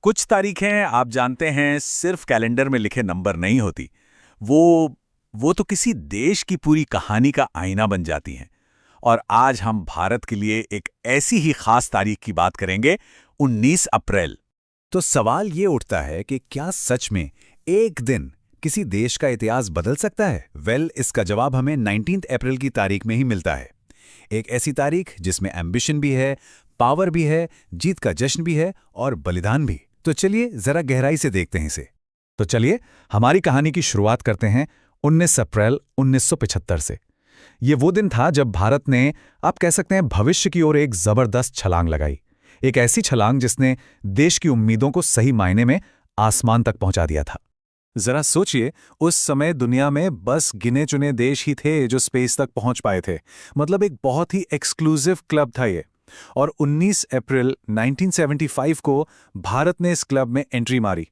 कुछ तारीखें आप जानते हैं सिर्फ कैलेंडर में लिखे नंबर नहीं होती। वो तो किसी देश की पूरी कहानी का आईना बन जाती हैं। और आज हम भारत के लिए एक ऐसी ही खास तारीख की बात करेंगे, 19 अप्रैल। तो सवाल ये उठता है कि क्या सच में एक दिन किसी देश का इतिहास बदल सकता है? इसका जवाब हमें 19 अप्रैल की तारीख में ही मिलता है। एक ऐसी तारीख जिसमें एम्बिशन भी है, पावर भी है, जीत का जश्न भी है और बलिदान भी। तो चलिए जरा गहराई से देखते हैं इसे। तो चलिए हमारी कहानी की शुरुआत करते हैं 19 अप्रैल 1975 से। ये वो दिन था जब भारत ने, आप कह सकते हैं, भविष्य की ओर एक जबरदस्त छलांग लगाई। एक ऐसी छलांग जिसने देश की उम्मीदों को सही मायने में आसमान तक पहुंचा दिया था। जरा सोचिए, उस समय दुनिया में बस गिने चुने देश ही थे जो स्पेस तक पहुंच पाए थे। मतलब एक बहुत ही एक्सक्लूसिव क्लब था ये। और 19 अप्रैल 1975 को भारत ने इस क्लब में एंट्री मारी।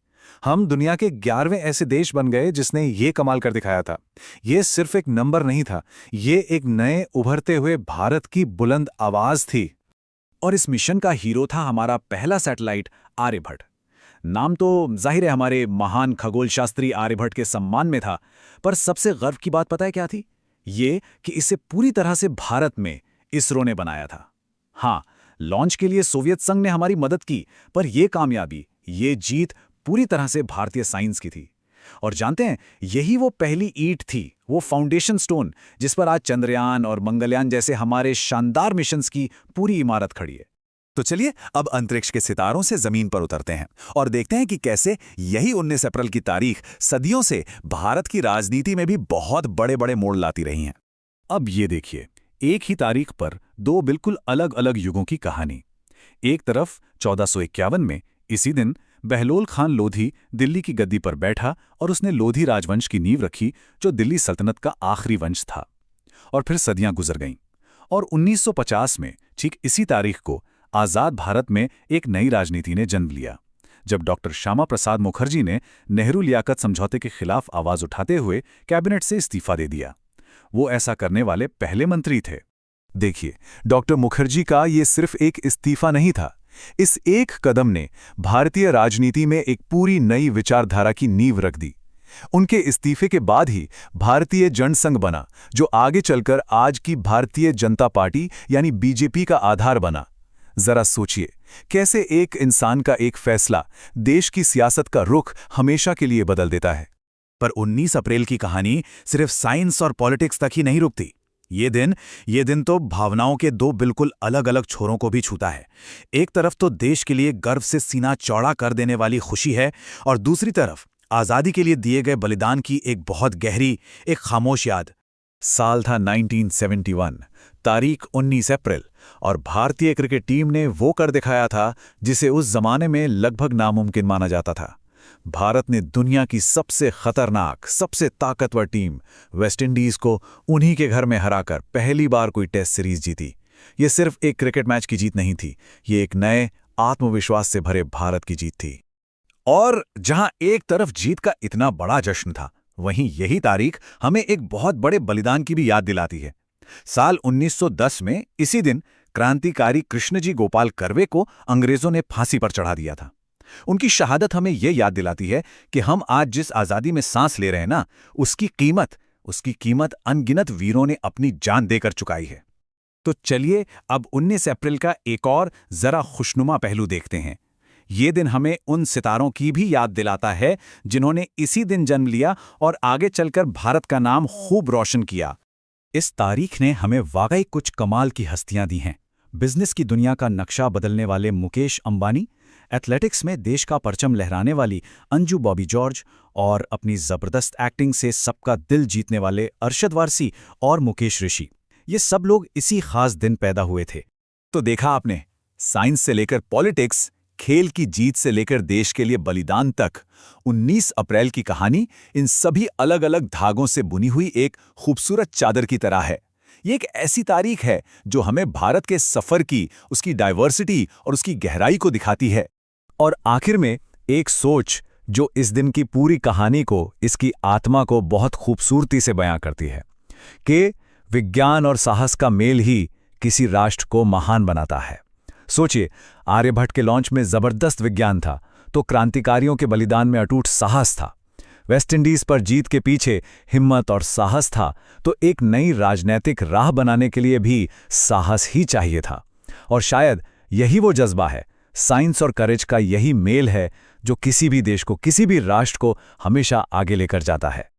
हम दुनिया के 11वें ऐसे देश बन गए जिसने ये कमाल कर दिखाया था। ये सिर्फ एक नंबर नहीं था, ये एक नए उभरते हुए भारत की बुलंद आवाज थी। और इस मिशन का हीरो था हमारा पहला सैटेलाइट आर्यभट्ट। नाम तो जाहिर है हमारे महान खगोल शास्त्री आर्यभट्ट के सम्मान में था, पर सबसे गर्व की बात पता है क्या थी? ये कि इसे पूरी तरह से भारत में इसरो ने बनाया था। हाँ, लॉन्च के लिए सोवियत संघ ने हमारी मदद की, पर यह कामयाबी, ये जीत पूरी तरह से भारतीय साइंस की थी। और जानते हैं, यही वो पहली ईंट थी, वो फाउंडेशन स्टोन, जिस पर आज चंद्रयान और मंगलयान जैसे हमारे शानदार मिशंस की पूरी इमारत खड़ी है। तो चलिए अब अंतरिक्ष के सितारों से जमीन पर उतरते हैं और देखते हैं कि कैसे यही 19 अप्रैल की तारीख सदियों से भारत की राजनीति में भी बहुत बड़े बड़े मोड़ लाती रही है। अब ये देखिए, एक ही तारीख पर दो बिल्कुल अलग अलग युगों की कहानी। एक तरफ 1451 में इसी दिन बहलोल खान लोधी दिल्ली की गद्दी पर बैठा और उसने लोधी राजवंश की नींव रखी, जो दिल्ली सल्तनत का आखिरी वंश था। और फिर सदियां गुजर गईं और 1950 में ठीक इसी तारीख को आजाद भारत में एक नई राजनीति ने जन्म लिया, जब डॉक्टर श्यामा प्रसाद मुखर्जी ने नेहरू लियाकत समझौते के खिलाफ आवाज उठाते हुए कैबिनेट से इस्तीफा दे दिया। वो ऐसा करने वाले पहले मंत्री थे। देखिए, डॉक्टर मुखर्जी का ये सिर्फ एक इस्तीफा नहीं था। इस एक कदम ने भारतीय राजनीति में एक पूरी नई विचारधारा की नींव रख दी। उनके इस्तीफे के बाद ही भारतीय जनसंघ बना, जो आगे चलकर आज की भारतीय जनता पार्टी यानी बीजेपी का आधार बना। जरा सोचिए, कैसे एक इंसान का एक फैसला देश की सियासत का रुख हमेशा के लिए बदल देता है। पर 19 अप्रैल की कहानी सिर्फ साइंस और पॉलिटिक्स तक ही नहीं रुकती। ये दिन तो भावनाओं के दो बिल्कुल अलग अलग छोरों को भी छूता है। एक तरफ तो देश के लिए गर्व से सीना चौड़ा कर देने वाली खुशी है, और दूसरी तरफ आजादी के लिए दिए गए बलिदान की एक बहुत गहरी, एक खामोश याद। साल था 1971, तारीख 19 अप्रैल, और भारतीय क्रिकेट टीम ने वो कर दिखाया था जिसे उस जमाने में लगभग नामुमकिन माना जाता था। भारत ने दुनिया की सबसे खतरनाक, सबसे ताकतवर टीम वेस्टइंडीज को उन्हीं के घर में हराकर पहली बार कोई टेस्ट सीरीज जीती। ये सिर्फ एक क्रिकेट मैच की जीत नहीं थी, ये एक नए आत्मविश्वास से भरे भारत की जीत थी। और जहां एक तरफ जीत का इतना बड़ा जश्न था, वहीं यही तारीख हमें एक बहुत बड़े बलिदान की भी याद दिलाती है। साल 1910 में इसी दिन क्रांतिकारी कृष्णजी गोपाल कर्वे को अंग्रेजों ने फांसी पर चढ़ा दिया था। उनकी शहादत हमें यह याद दिलाती है कि हम आज जिस आजादी में सांस ले रहे हैं ना, उसकी कीमत अनगिनत वीरों ने अपनी जान देकर चुकाई है। तो चलिए अब 19 अप्रैल का एक और जरा खुशनुमा पहलू देखते हैं। ये दिन हमें उन सितारों की भी याद दिलाता है जिन्होंने इसी दिन जन्म लिया और आगे चलकर भारत का नाम खूब रोशन किया। इस तारीख ने हमें वाकई कुछ कमाल की हस्तियां दी हैं। बिजनेस की दुनिया का नक्शा बदलने वाले मुकेश अंबानी, एथलेटिक्स में देश का परचम लहराने वाली अंजू बॉबी जॉर्ज, और अपनी जबरदस्त एक्टिंग से सबका दिल जीतने वाले अरशद वारसी और मुकेश ऋषि। ये सब लोग इसी खास दिन पैदा हुए थे। तो देखा आपने, साइंस से लेकर पॉलिटिक्स, खेल की जीत से लेकर देश के लिए बलिदान तक, 19 अप्रैल की कहानी इन सभी अलग अलग धागों से बुनी हुई एक खूबसूरत चादर की तरह है। ये एक ऐसी तारीख है जो हमें भारत के सफर की, उसकी डाइवर्सिटी और उसकी गहराई को दिखाती है। और आखिर में एक सोच जो इस दिन की पूरी कहानी को, इसकी आत्मा को बहुत खूबसूरती से बयां करती है कि विज्ञान और साहस का मेल ही किसी राष्ट्र को महान बनाता है। सोचिए, आर्यभट्ट के लॉन्च में जबरदस्त विज्ञान था, तो क्रांतिकारियों के बलिदान में अटूट साहस था। वेस्टइंडीज पर जीत के पीछे हिम्मत और साहस था, तो एक नई राजनैतिक राह बनाने के लिए भी साहस ही चाहिए था। और शायद यही वो जज्बा है, साइंस और करेज का यही मेल है जो किसी भी देश को, किसी भी राष्ट्र को हमेशा आगे लेकर जाता है।